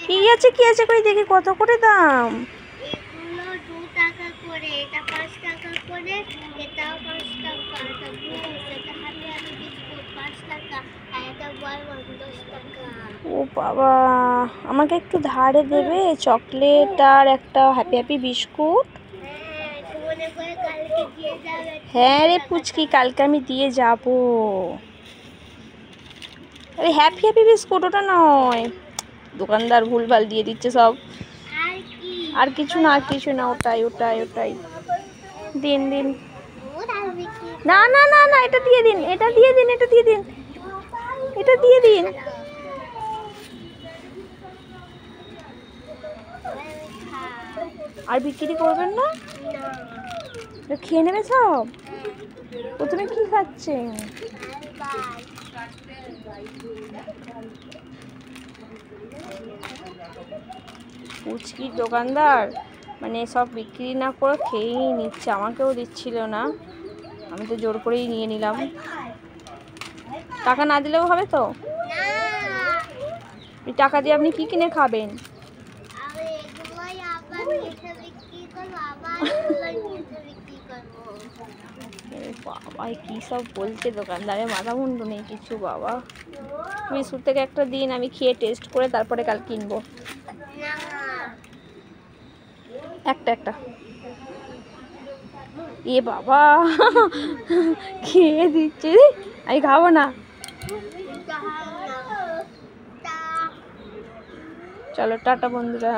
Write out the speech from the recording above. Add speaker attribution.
Speaker 1: কি আছে কি আছে কই দেখি কত করে দাম?
Speaker 2: এগুলো 2 টাকা করে, এটা 5 টাকা করে, এটাও 5 টাকা, এটা বুস, এটা হ্যাপি হ্যাপি বিস্কুট 5 টাকা, আর এটা বলবন 10 টাকা।
Speaker 1: ও বাবা, আমাকে একটু ধারে দেবে চকলেট আর একটা হ্যাপি হ্যাপি বিস্কুট?
Speaker 2: হ্যাঁ, তো মনে করে কালকে দিয়ে যাবে।
Speaker 1: হ্যাঁ রে পুচকি, কালকে আমি দিয়ে যাব। আরে হ্যাপি হ্যাপি বিস্কুট ওটা নয়, দোকানদার ভুলভাল দিয়ে দিচ্ছে সব।
Speaker 2: আর কি?
Speaker 1: আর কিছু না, আর কিছু না, ওটাই ওটাই ওটাই। দিন দিন। না না না না, এটা দিয়ে দিন, এটা দিয়ে দিন, এটা দিয়ে দিন, এটা দিয়ে দিন। আর বিক্রি করবেন না? খেয়ে নেবে সব? প্রথমে কি খাচ্ছেন? পুচকির দোকানদার মানে সব বিক্রি না করে খেয়েই নিচ্ছে, আমাকেও দিচ্ছিল না, আমি তো জোর করেই নিয়ে নিলাম। টাকা না দিলেও হবে তো? টাকা দিয়ে আপনি কি কিনে খাবেন? বাবা কি সব বলছে দোকানদারের, মাথা মুন্ডু নেই কিছু। বাবা বিস্কুট থেকে একটা দিন, আমি খেয়ে টেস্ট করে তারপরে কাল কিনবো। একটা একটা এ বাবা খেয়ে দিচ্ছে, আমি খাবো না। চলো টাটা বন্ধুরা।